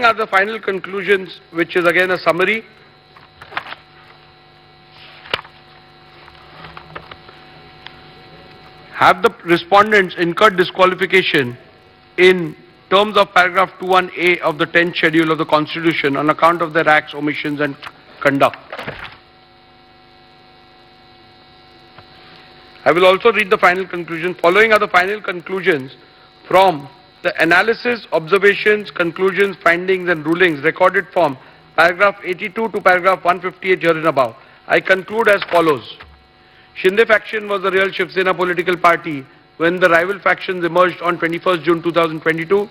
Are the final conclusions, which is again a summary. Have the respondents incurred disqualification in terms of paragraph 21A of the 10th schedule of the Constitution on account of their acts, omissions and conduct? I will also read the final conclusion. Following are the final conclusions from the analysis, observations, conclusions, findings and rulings recorded from paragraph 82 to paragraph 158 herein above. I conclude as follows. Shinde faction was the real Shiv Sena political party when the rival factions emerged on 21st June 2022.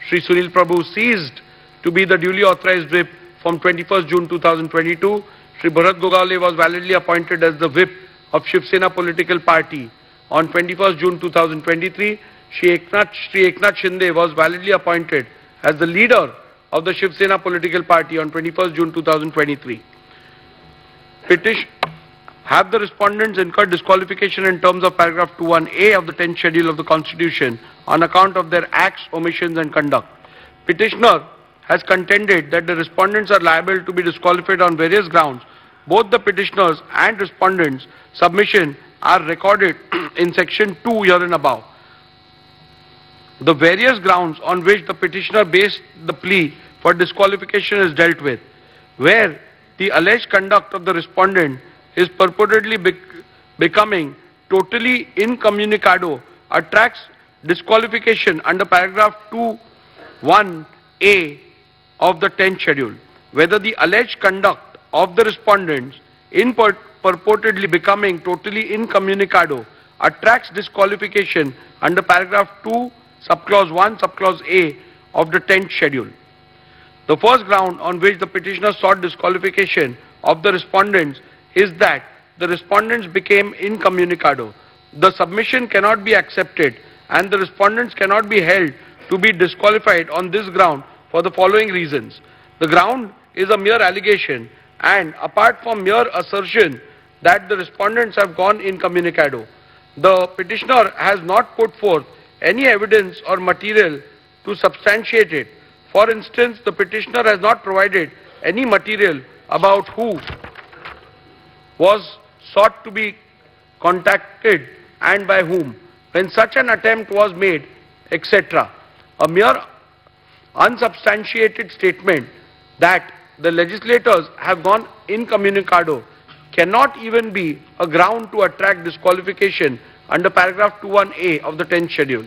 Shri Sunil Prabhu ceased to be the duly authorized whip from 21st June 2022. Shri Bharat Gogale was validly appointed as the whip of Shiv Sena political party on 21st June 2023. Shri Eknath Shinde was validly appointed as the leader of the Shiv Sena political party on 21st June 2023. Have the respondents incurred disqualification in terms of paragraph 21A of the 10th schedule of the Constitution on account of their acts, omissions and conduct? Petitioner has contended that the respondents are liable to be disqualified on various grounds. Both the petitioners and respondents' submission are recorded in section 2 herein above. The various grounds on which the petitioner based the plea for disqualification is dealt with, where the alleged conduct of the respondent is purportedly becoming totally incommunicado, attracts disqualification under paragraph 2(1)(a) of the 10th schedule. Whether the alleged conduct of the respondents in purportedly becoming totally incommunicado attracts disqualification under paragraph 2 subclause 1 subclause A of the 10th schedule. The first ground on which the petitioner sought disqualification of the respondents is that the respondents became incommunicado. The submission cannot be accepted and the respondents cannot be held to be disqualified on this ground for the following reasons. The ground is a mere allegation, and apart from mere assertion that the respondents have gone incommunicado, the petitioner has not put forth any evidence or material to substantiate it. For instance, the petitioner has not provided any material about who was sought to be contacted and by whom, when such an attempt was made, etc. A mere unsubstantiated statement that the legislators have gone incommunicado cannot even be a ground to attract disqualification under paragraph 21A of the 10th schedule.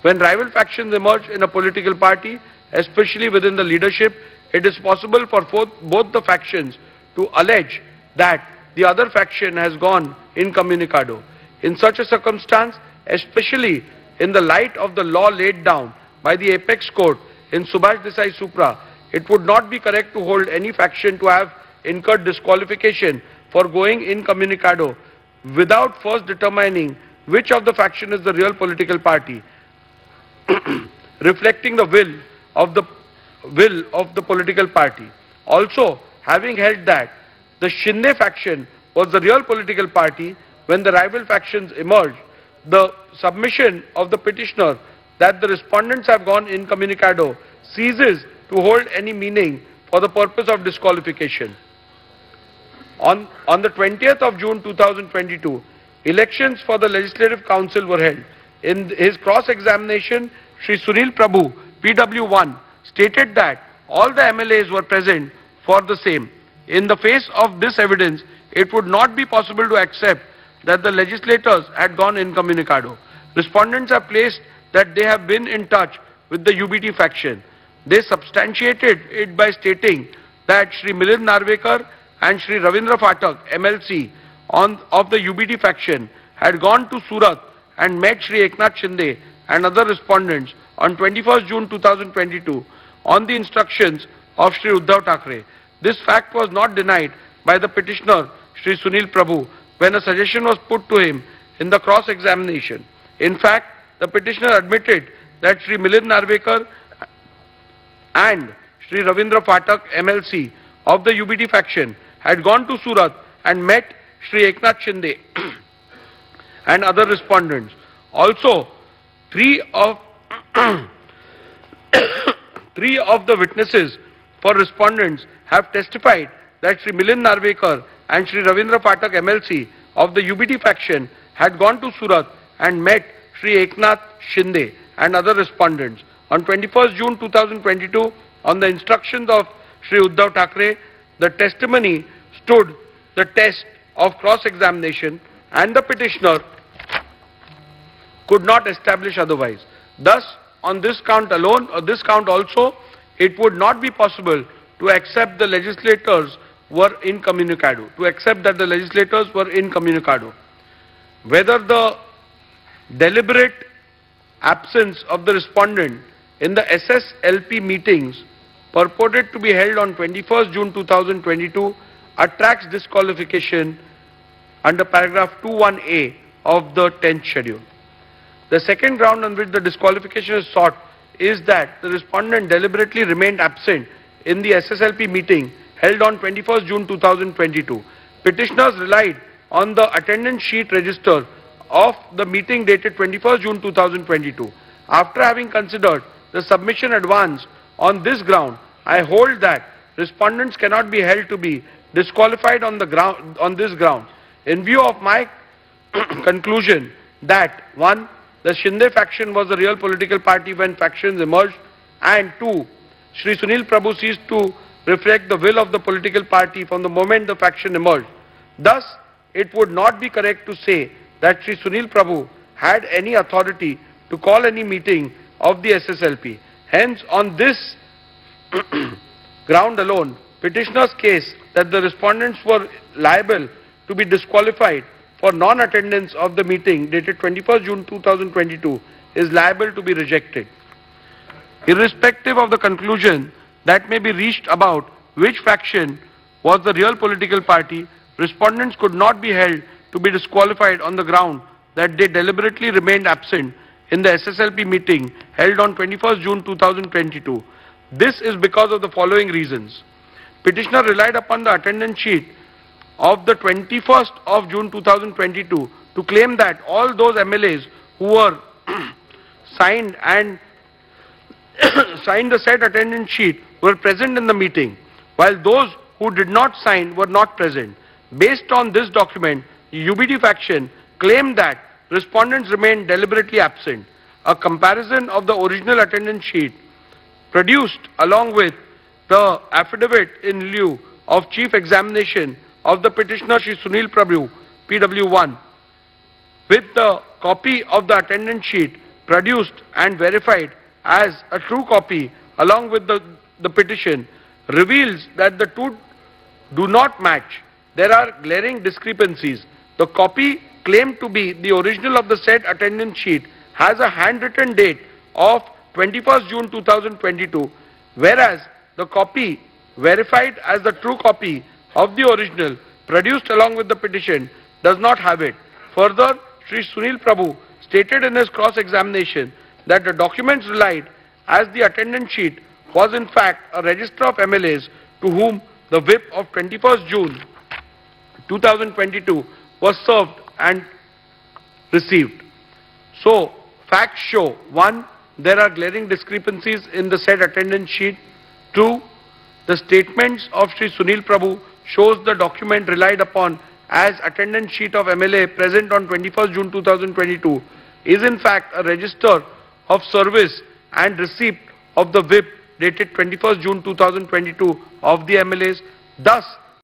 When rival factions emerge in a political party, especially within the leadership, it is possible for both the factions to allege that the other faction has gone incommunicado. In such a circumstance, especially in the light of the law laid down by the Apex Court in Subhash Desai Supra, it would not be correct to hold any faction to have incurred disqualification for going incommunicado without first determining which of the faction is the real political party, reflecting the will of the political party. Also, having held that the Shinde faction was the real political party when the rival factions emerged, the submission of the petitioner that the respondents have gone incommunicado ceases to hold any meaning for the purpose of disqualification. On the 20th of June 2022, elections for the Legislative Council were held. In his cross-examination, Shri Sunil Prabhu, PW1, stated that all the MLAs were present for the same. In the face of this evidence, it would not be possible to accept that the legislators had gone incommunicado. Respondents have placed that they have been in touch with the UBT faction. They substantiated it by stating that Shri Milind Narvekar and Shri Ravindra Phatak, MLC, of the UBT faction, had gone to Surat and met Shri Eknath Shinde and other respondents on 21st June 2022 on the instructions of Shri Uddhav Thackeray. This fact was not denied by the petitioner, Shri Sunil Prabhu, when a suggestion was put to him in the cross-examination. In fact, the petitioner admitted that Shri Milind Narvekar and Shri Ravindra Phatak, MLC, of the UBT faction, had gone to Surat and met Shri Eknath Shinde and other respondents. Also, three of Three of the witnesses for respondents have testified that Sri Milind Narvekar and Sri Ravindra Pathak MLC of the UBT faction had gone to Surat and met Sri Eknath Shinde and other respondents. On 21st June 2022, on the instructions of Sri Uddhav Thackeray, the testimony stood the test of cross-examination and the petitioner could not establish otherwise. Thus, on this count alone, or this count also, it would not be possible to accept the legislators were incommunicado, Whether the deliberate absence of the respondent in the SSLP meetings purported to be held on 21st June 2022 attracts disqualification under paragraph 21A of the 10th schedule. The second ground on which the disqualification is sought is that the respondent deliberately remained absent in the SSLP meeting held on 21st June 2022. Petitioners relied on the attendance sheet register of the meeting dated 21st June 2022. After having considered the submission advanced on this ground, I hold that respondents cannot be held to be disqualified on this ground. In view of my conclusion that 1. The Shinde faction was the real political party when factions emerged, and 2. Sri Sunil Prabhu ceased to reflect the will of the political party from the moment the faction emerged. Thus, it would not be correct to say that Sri Sunil Prabhu had any authority to call any meeting of the SSLP. Hence, on this ground alone, petitioner's case that the respondents were liable to be disqualified for non-attendance of the meeting dated 21st June 2022 is liable to be rejected. Irrespective of the conclusion that may be reached about which faction was the real political party, respondents could not be held to be disqualified on the ground that they deliberately remained absent in the SSLP meeting held on 21st June 2022. This is because of the following reasons. Petitioner relied upon the attendance sheet of the 21st of June 2022 to claim that all those MLAs who were signed the said attendance sheet were present in the meeting, while those who did not sign were not present. Based on this document, the UBT faction claimed that respondents remained deliberately absent. A comparison of the original attendance sheet produced along with the affidavit in lieu of chief examination of the petitioner Shri Sunil Prabhu, PW1, with the copy of the attendance sheet produced and verified as a true copy along with the petition, reveals that the two do not match. There are glaring discrepancies. The copy claimed to be the original of the said attendance sheet has a handwritten date of 21st June 2022, whereas the copy verified as the true copy of the original produced along with the petition does not have it. Further, Sri Sunil Prabhu stated in his cross-examination that the documents relied as the attendance sheet was in fact a register of MLAs to whom the whip of 21st June 2022 was served and received. So, facts show: 1. There are glaring discrepancies in the said attendance sheet. 2. The statements of Sri Sunil Prabhu shows the document relied upon as attendance sheet of MLA present on 21st June 2022 is in fact a register of service and receipt of the whip dated 21st June 2022 of the MLAs. Thus,